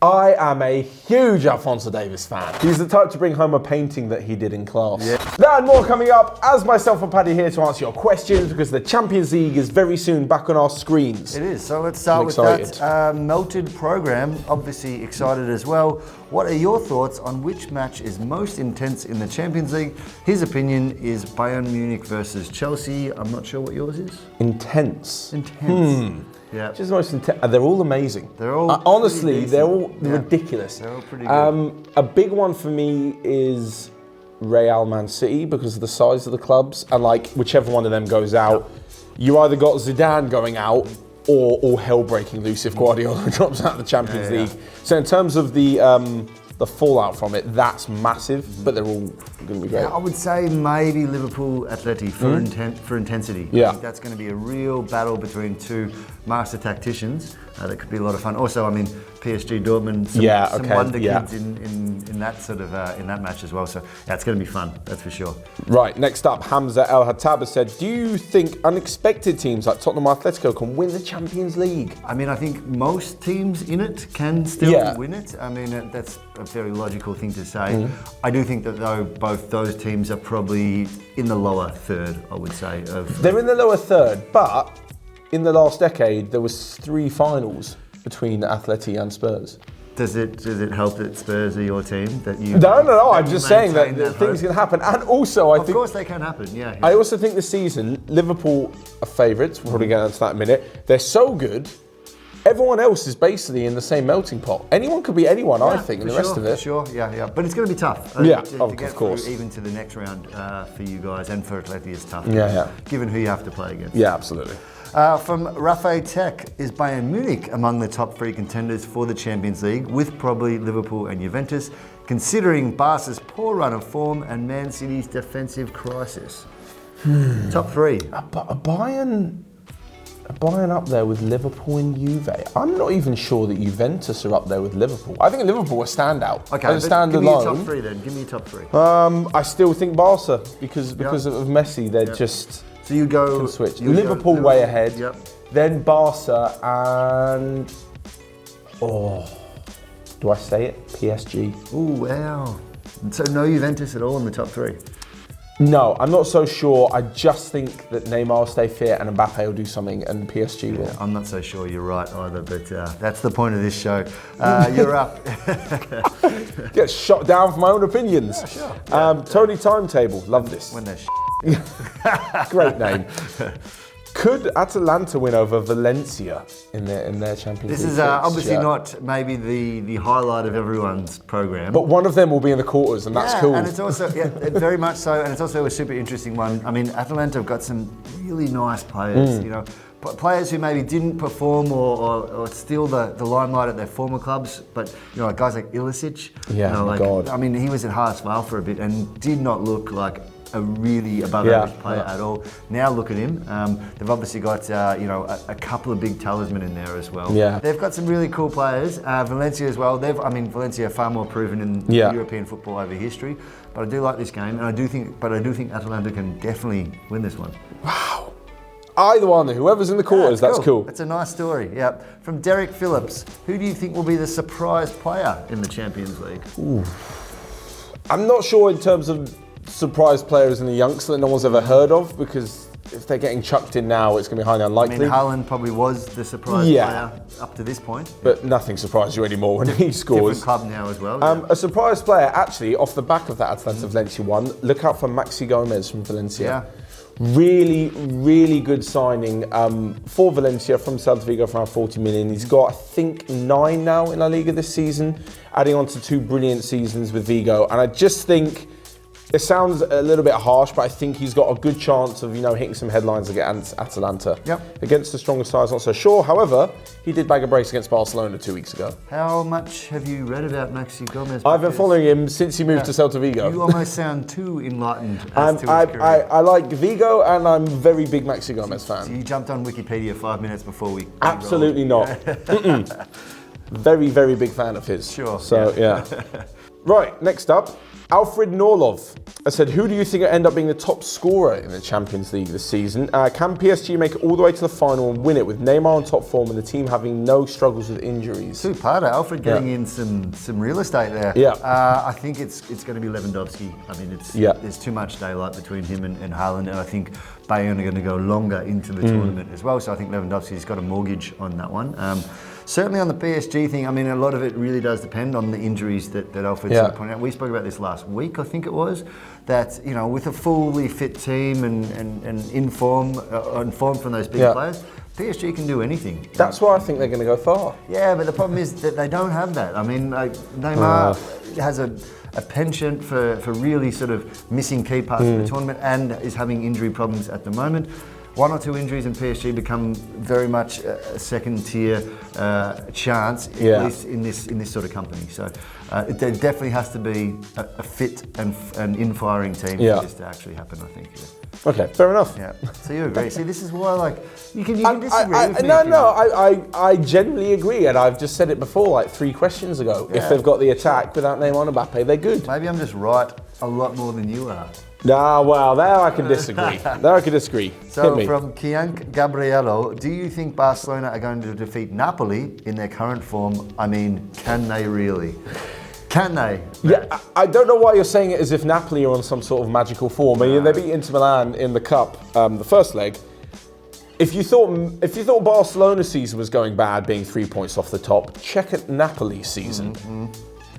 I am a huge Alphonso Davies fan. He's the type to bring home a painting that he did in class. Yeah. That and more coming up, as myself and Paddy here to answer your questions, because the Champions League is very soon back on our screens. It is, so let's start with that melted program. Obviously excited as well. What are your thoughts on which match is most intense in the Champions League? His opinion is Bayern Munich versus Chelsea. I'm not sure what yours is. Intense. Yeah. Which is the most intense. They're all amazing. They're all honestly, they're all ridiculous. They're all pretty good. A big one for me is Real Man City because of the size of the clubs, and like whichever one of them goes out, you either got Zidane going out or all hell breaking loose if Guardiola drops out of the Champions League. So in terms of the fallout from it, that's massive, but they're all going to be great. Yeah, I would say maybe Liverpool Atleti for intensity. Yeah. I think that's going to be a real battle between two master tacticians. That could be a lot of fun. Also, I mean, PSG Dortmund, some wonder kids in that sort of in that match as well. So yeah, it's going to be fun. That's for sure. Right. Next up, Hamza El Hattab said, "Do you think unexpected teams like Tottenham, Atletico can win the Champions League?" I mean, I think most teams in it can still win it. I mean, that's a very logical thing to say. I do think that though both those teams are probably in the lower third. I would say they're in the lower third, but in the last decade, there was 3 finals between Atleti and Spurs. Does it help that Spurs are your team? That you? No. I'm just saying that things can happen, and also of course they can happen. Yeah. I also think this season Liverpool are favourites. We'll probably get into that in a minute. They're so good. Everyone else is basically in the same melting pot. Anyone could be anyone, I think, in the rest of it. Sure, yeah. But it's going to be tough. Yeah, to get of course. Even to the next round for you guys and for Atleti is tough. Yeah. Given who you have to play against. Yeah, absolutely. From Rafael Tech, is Bayern Munich among the top 3 contenders for the Champions League, with probably Liverpool and Juventus, considering Barca's poor run of form and Man City's defensive crisis? Top 3. A Bayern up there with Liverpool and Juve. I'm not even sure that Juventus are up there with Liverpool. I think Liverpool are standout. Okay, give me your top 3 then. Give me your top 3. I still think Barca because of Messi. They're just. So you go can switch. Liverpool way ahead. Yep. Then Barca and do I say it? PSG. Oh wow! So no Juventus at all in the top 3. No, I'm not so sure. I just think that Neymar will stay fit and Mbappe will do something, and PSG will. I'm not so sure you're right either, but that's the point of this show. You're up. Get shot down for my own opinions. Yeah, sure. Tony Timetable. Love this. When they're Great name. Could Atalanta win over Valencia in their Champions League? This is obviously not maybe the highlight of everyone's program. But one of them will be in the quarters, and that's cool. And it's also, very much so, and it's also a super interesting one. I mean, Atalanta have got some really nice players, players who maybe didn't perform or steal the limelight at their former clubs, but like guys like Ilicic. Yeah, God. I mean, he was at Haas for a bit and did not look like a really above average player at all. Now look at him. They've obviously got a couple of big talismen in there as well. Yeah. They've got some really cool players. Valencia as well. Valencia are far more proven in European football over history. But I do like this game, and I do think Atalanta can definitely win this one. Wow. Either one, whoever's in the quarters, that's cool. That's a nice story. Yeah. From Derek Phillips, who do you think will be the surprise player in the Champions League? Ooh. I'm not sure in terms of surprise players in the youngster that no one's ever heard of, because if they're getting chucked in now, it's going to be highly unlikely. I mean, Haaland probably was the surprise player up to this point. But nothing surprises you anymore when he scores. Different club now as well. A surprise player, actually, off the back of that Atalanta Valencia one, look out for Maxi Gomez from Valencia. Yeah. Really, really good signing for Valencia from Celta Vigo for around 40 million. He's got, I think, 9 now in La Liga this season, adding on to 2 brilliant seasons with Vigo. And I just think, it sounds a little bit harsh, but I think he's got a good chance of, hitting some headlines against Atalanta. Yep. Against the stronger sides, not so sure. However, he did bag a brace against Barcelona 2 weeks ago. How much have you read about Maxi Gomez? I've been following him since he moved to Celta Vigo. You almost sound too enlightened as to his career. I like Vigo, and I'm a very big Maxi Gomez fan. So you jumped on Wikipedia 5 minutes before we Absolutely not. Very, very big fan of his. Sure. So, yeah. Right, next up. Alfred Norlov said, who do you think will end up being the top scorer in the Champions League this season? Can PSG make it all the way to the final and win it with Neymar on top form and the team having no struggles with injuries? Two-parter. Alfred getting in some real estate there. Yeah. I think it's going to be Lewandowski. I mean, there's too much daylight between him and Haaland, and I think Bayern are going to go longer into the tournament as well. So I think Lewandowski's got a mortgage on that one. Certainly on the PSG thing, I mean, a lot of it really does depend on the injuries that Alfred sort of pointed out. We spoke about this last week, I think it was, that, you know, with a fully fit team and in form from those big players, PSG can do anything. That's why I think they're going to go far. Yeah, but the problem is that they don't have that. I mean, Neymar has a penchant for really sort of missing key parts of the tournament and is having injury problems at the moment. One or two injuries in PSG become very much a second-tier chance, at least in this sort of company. So there definitely has to be a fit and in-firing team for this to actually happen, I think. Yeah. Okay, fair enough. Yeah. So you agree? See, this is why, like, you can disagree with me. I genuinely agree, and I've just said it before, like 3 questions ago. Yeah. If they've got the attack without Neymar and Mbappe, they're good. Maybe I'm just right a lot more than you are. Nah, well, there I can disagree. So from Kiank Gabriello, do you think Barcelona are going to defeat Napoli in their current form? I mean, can they really? Can they? Yeah, I don't know why you're saying it as if Napoli are on some sort of magical form. I mean, they beat Inter Milan in the cup, the first leg. If you thought Barcelona's season was going bad, being 3 points off the top, check out Napoli's season.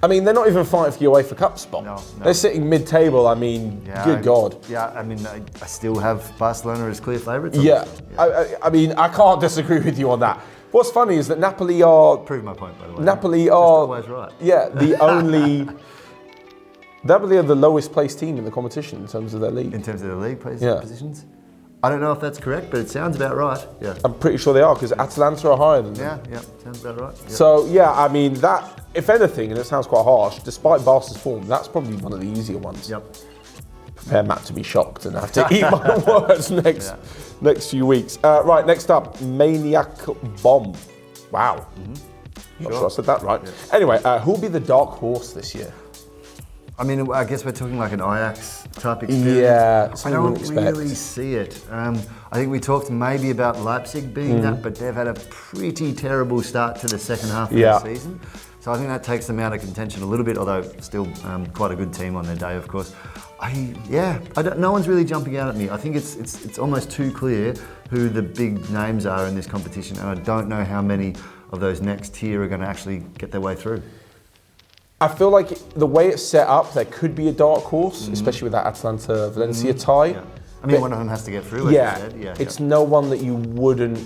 I mean, they're not even fighting for the UEFA Cup spot. No. They're sitting mid-table. I mean, good God. Yeah, I mean, I still have Barcelona as clear favourites. Yeah, I mean, I can't disagree with you on that. What's funny is that Napoli are... Prove my point, by the way. Napoli are... always right. Yeah, the only... Napoli are the lowest placed team in the competition in terms of their league. In terms of their league positions? I don't know if that's correct, but it sounds about right. Yeah. I'm pretty sure they are, because Atalanta are higher than them. Yeah, sounds about right. Yep. So, yeah, I mean, that, if anything, and it sounds quite harsh, despite Barca's form, that's probably one of the easier ones. Yep. Prepare Matt to be shocked and have to eat my words next few weeks. Right, next up, Maniac Bomb. Wow. Not sure I said that right. Yeah. Anyway, who'll be the dark horse this year? I mean, I guess we're talking like an Ajax type experience. Yeah, I don't really see it. I think we talked maybe about Leipzig being that, but they've had a pretty terrible start to the second half of the season. So I think that takes them out of contention a little bit, although still quite a good team on their day, of course. No one's really jumping out at me. I think it's almost too clear who the big names are in this competition, and I don't know how many of those next tier are going to actually get their way through. I feel like the way it's set up, there could be a dark horse, especially with that Atalanta-Valencia tie. Yeah. I mean, one of them has to get through, like you said. It's no one that you wouldn't...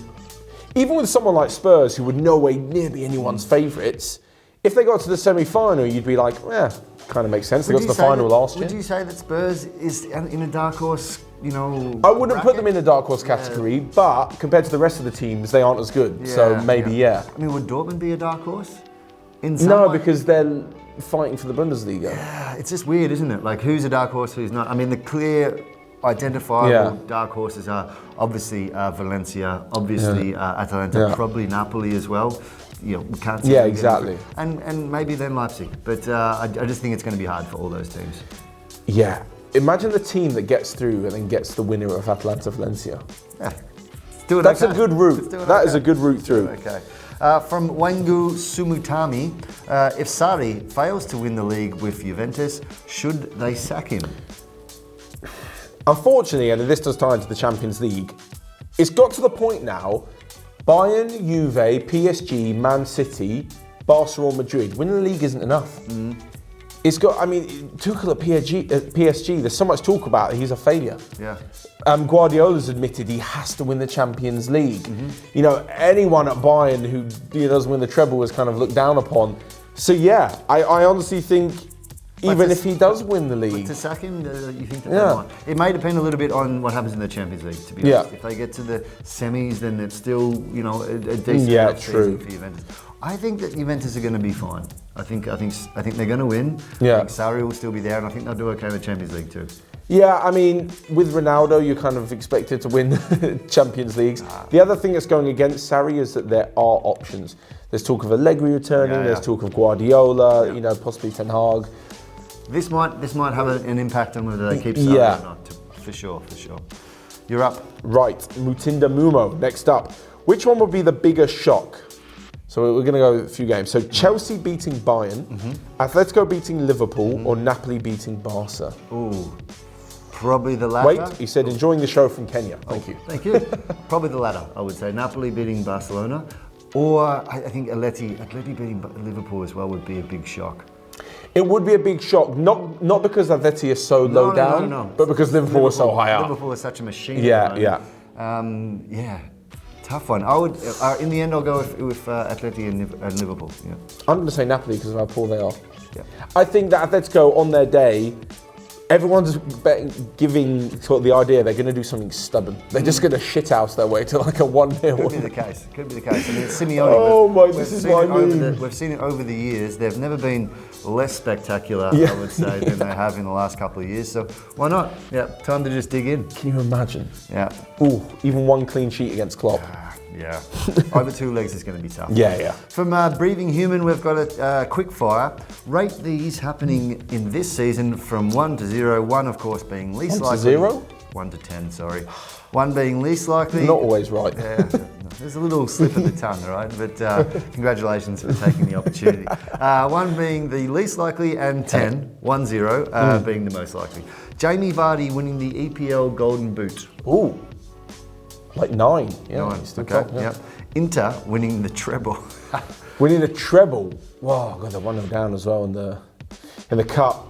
Even with someone like Spurs, who would no way near be anyone's favourites, if they got to the semi-final, you'd be like, kind of makes sense. They got to the final last year. Would you say that Spurs is in a dark horse, I wouldn't put them in the dark horse category, but compared to the rest of the teams, they aren't as good. So maybe, I mean, would Dortmund be a dark horse? No, because they're fighting for the Bundesliga. Yeah, it's just weird, isn't it? Like, who's a dark horse, who's not? I mean, the clear, identifiable dark horses are obviously Valencia, obviously Atalanta, probably Napoli as well. We can't see exactly. And maybe then Leipzig. But I just think it's going to be hard for all those teams. Yeah. Imagine the team that gets through and then gets the winner of Atalanta-Valencia. Yeah. That's a good route. That is a good route through. Okay. From Wangu Sumutami, if Sarri fails to win the league with Juventus, should they sack him? Unfortunately, and this does tie into the Champions League, it's got to the point now, Bayern, Juve, PSG, Man City, Barcelona, Madrid, winning the league isn't enough. It's got, I mean, Tuchel at PSG, there's so much talk about it, he's a failure. Yeah. Guardiola's admitted he has to win the Champions League. Anyone at Bayern who doesn't win the treble is kind of looked down upon. So I honestly think even if he does win the league. But to sack him, you think that they might? It may depend a little bit on what happens in the Champions League, to be honest. If they get to the semis, then it's still, a decent season for Juventus. I think that Juventus are going to be fine. I think they're going to win. Yeah. I think Sarri will still be there, and I think they'll do okay in the Champions League too. Yeah, I mean, with Ronaldo, you're kind of expected to win Champions Leagues. The other thing that's going against Sarri is that there are options. There's talk of Allegri returning. There's talk of Guardiola. Possibly Ten Hag. This might have an impact on whether they keep Sarri or not. For sure. You're up. Right, Mutinda Mumo, next up. Which one would be the bigger shock? So we're going to go a few games. So Chelsea beating Bayern, Atletico beating Liverpool, or Napoli beating Barca? Ooh, probably the latter. Wait, he said enjoying the show from Kenya. Thank you. Thank you. Probably the latter, I would say. Napoli beating Barcelona, or I think Atleti beating Liverpool as well would be a big shock. It would be a big shock, not because Atleti is so low down, but because Liverpool was so high up. Liverpool is such a machine. Yeah. Tough one. I would. In the end, I'll go with Atleti and Liverpool. Yeah. I'm going to say Napoli because of how poor they are. Yeah. I think that Atletico on their day, everyone's giving sort of the idea they're going to do something stubborn. They're just going to shithouse their way to like a 1-0. Could be the case. I mean, Simeone. Oh my! This is what I mean. We've seen it over the years. They've never been less spectacular, I would say, than they have in the last couple of years. So why not? Yeah, time to just dig in. Can you imagine? Yeah. Ooh, even one clean sheet against Klopp. Yeah. Over 2 legs is going to be tough. Yeah. From Breathing Human, we've got a Quickfire. Rate these happening in this season from 1 to 0. 1, of course, being least likely. 1 to 0? 1 to 10, sorry. 1 being least likely. Not always right. Yeah. There's a little slip of the tongue, right? But congratulations for taking the opportunity. 1 being the least likely, and 10, 1-0, being the most likely. Jamie Vardy winning the EPL Golden Boot. Ooh. Like 9. Yeah. 9. Okay. Yep. Inter winning the treble. Winning the treble. Wow, got the 1-0 down as well in the cup.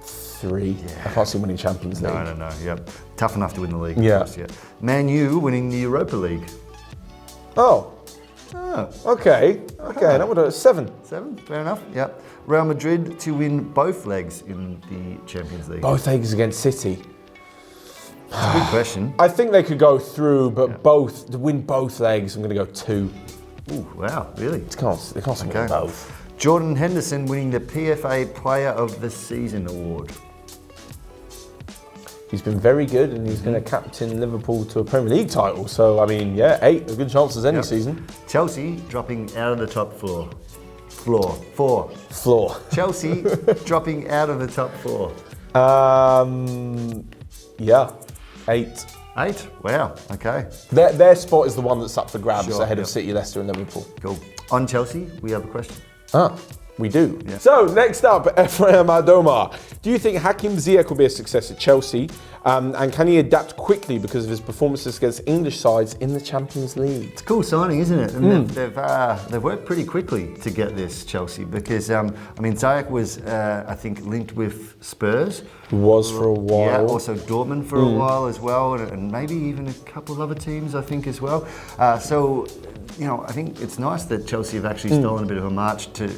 3. Yeah. I can't see winning Champions League. No. Yep. Tough enough to win the league. Yeah. Course, yeah. Man U winning the Europa League. Oh. Okay. That would have 7. 7. Fair enough. Yep. Real Madrid to win both legs in the Champions League. Both legs against City. That's a good question. I think they could go through, but to win both legs, I'm going to go 2. Ooh, wow, really? They can't win both. Jordan Henderson winning the PFA Player of the Season award. He's been very good, and he's going to captain Liverpool to a Premier League title. So, I mean, 8, as good chance as any season. Chelsea dropping out of the top 4. Floor. Chelsea dropping out of the top 4. 8. 8? Wow, okay. Their spot is the one that's up for grabs ahead of City, Leicester and Liverpool. Cool. On Chelsea, we have a question. We do. Yeah. So, next up, Ephraim Adoma. Do you think Hakim Ziyech will be a success at Chelsea? And can he adapt quickly because of his performances against English sides in the Champions League? It's a cool signing, isn't it? And they've worked pretty quickly to get this, Chelsea, because, Ziyech was, I think, linked with Spurs. Was for a while. Yeah, also Dortmund for a while as well, and maybe even a couple of other teams, I think, as well. I think it's nice that Chelsea have actually stolen a bit of a march to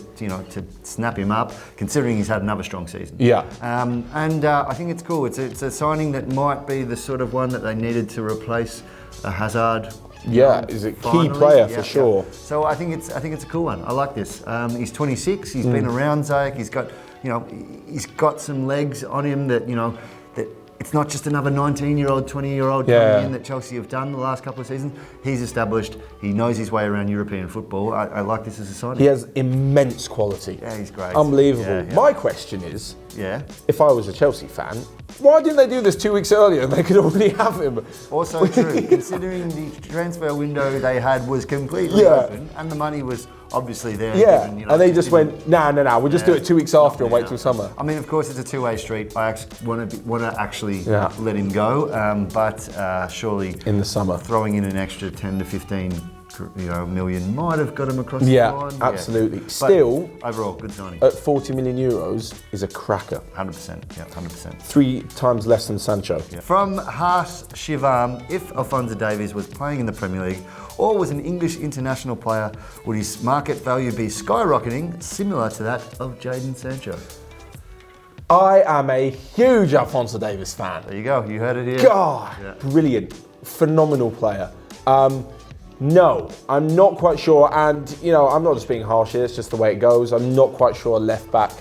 snap him up, considering he's had another strong season. Yeah. I think it's cool. It's a signing that might be the sort of one that they needed to replace a Hazard. Is a key player for sure. Yeah. So I think it's a cool one. I like this. He's 26. He's been around Ziyech. He's got some legs on him that it's not just another 19-year-old, 20-year-old coming in that Chelsea have done the last couple of seasons. He's established. He knows his way around European football. I like this as a signing. He has immense quality. Yeah, he's great. Unbelievable. Yeah. My question is, if I was a Chelsea fan, why didn't they do this 2 weeks earlier? They could already have him. Also true, considering the transfer window they had was completely open and the money was obviously there. Yeah, given, and they just went, nah, we'll just do it 2 weeks after and wait till summer. I mean, of course, it's a two-way street. I want to actually let him go, but surely in the summer, throwing in an extra 10 to 15 million might have got him across the line. Absolutely. But still, overall, good signing. At 40 million euros is a cracker. 100%. Yeah, 100%. 3 times less than Sancho. Yeah. From Harsh Shivam, if Alphonso Davies was playing in the Premier League or was an English international player, would his market value be skyrocketing, similar to that of Jadon Sancho? I am a huge Alphonso Davies fan. There you go. You heard it here. God, brilliant, phenomenal player. No, I'm not quite sure, and I'm not just being harsh here, it's just the way it goes. I'm not quite sure left back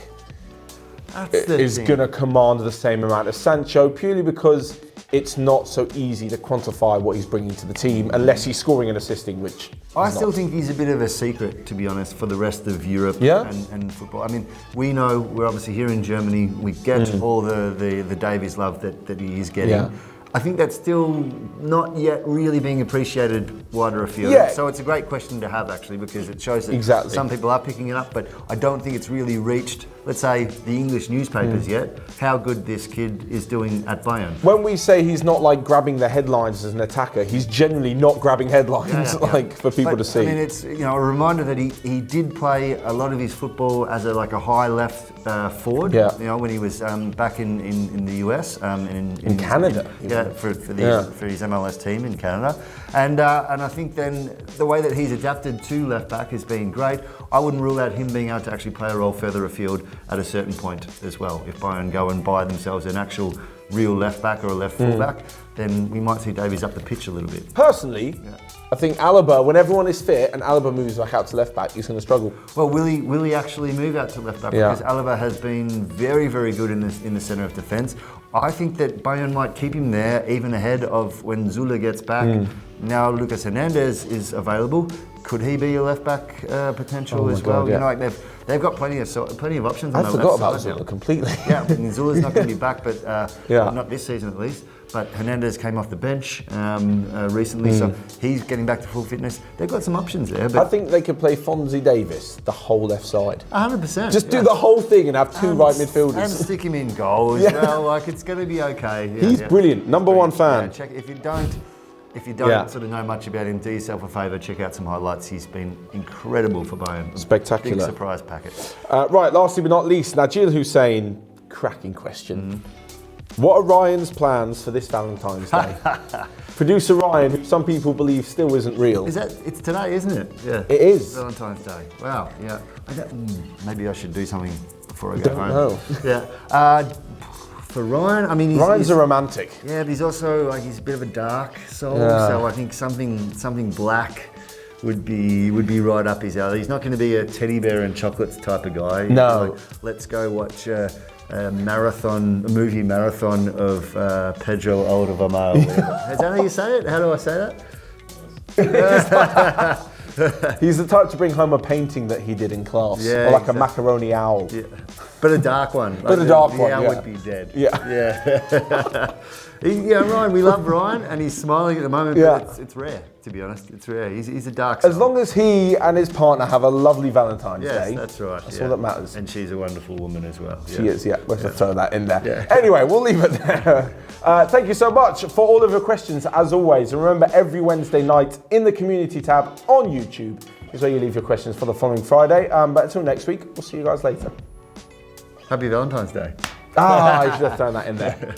is going to command the same amount as Sancho, purely because it's not so easy to quantify what he's bringing to the team unless he's scoring and assisting, which I still think he's a bit of a secret, to be honest, for the rest of Europe and football. I mean, we know we're obviously here in Germany. We get all the Davies love that he is getting. Yeah. I think that's still not yet really being appreciated wider afield. Yeah. So it's a great question to have, actually, because it shows that some people are picking it up, but I don't think it's really reached, let's say, the English newspapers yet, how good this kid is doing at Bayern. When we say he's not like grabbing the headlines as an attacker, he's generally not grabbing headlines for people to see. I mean, it's a reminder that he did play a lot of his football as a high left forward. Yeah. When he was back in the US and in Canada. For his MLS team in Canada, and I think then the way that he's adapted to left back has been great. I wouldn't rule out him being able to actually play a role further afield at a certain point as well. If Bayern go and buy themselves an actual real left back or a left full back, then we might see Davies up the pitch a little bit. Personally, I think Alaba, when everyone is fit and Alaba moves back out to left back, he's going to struggle. Well, will he actually move out to left back? Because Alaba has been very, very good in the centre of defence. I think that Bayern might keep him there even ahead of when Zula gets back. Now Lucas Hernandez is available. Could he be a left back potential as well? God, They've got plenty of options. On I the forgot left about side Zula now. completely. Yeah, Zula's not going to be back, but not this season at least. But Hernandez came off the bench recently, so he's getting back to full fitness. They've got some options there. But I think they could play Fonzie Davis the whole left side. 100%. Just do the whole thing and have two right midfielders. And stick him in goal as well. Like, it's going to be okay. He's brilliant. Number one fan. Yeah, check if you don't sort of know much about him, do yourself a favour, check out some highlights. He's been incredible for Bayern. Spectacular. Big surprise packet. Right, lastly but not least, Najil Hussain, cracking question. What are Ryan's plans for this Valentine's Day? Producer Ryan, who some people believe still isn't real. It's today, isn't it? Yeah. It is. Valentine's Day. Wow, yeah. Maybe I should do something before I go home. Know. Yeah. For Ryan, I mean, Ryan's a romantic. Yeah, but he's also he's a bit of a dark soul, so I think something black would be right up his alley. He's not going to be a teddy bear and chocolates type of guy. No. Let's go watch a movie marathon of Pedro Alvarado. Is that how you say it? How do I say that? He's the type to bring home a painting that he did in class, or like a macaroni owl. Yeah. But a dark one. But a dark one, the owl would be dead. Yeah. Ryan, we love Ryan, and he's smiling at the moment, but it's rare, to be honest. It's rare. He's a dark soul. As long as he and his partner have a lovely Valentine's Day. Yes, that's right. That's all that matters. And she's a wonderful woman as well. She is, Let's just throw that in there. Yeah. Anyway, we'll leave it there. Thank you so much for all of your questions, as always. And remember, every Wednesday night in the community tab on YouTube is where you leave your questions for the following Friday. But until next week, we'll see you guys later. Happy Valentine's Day. I should have thrown that in there.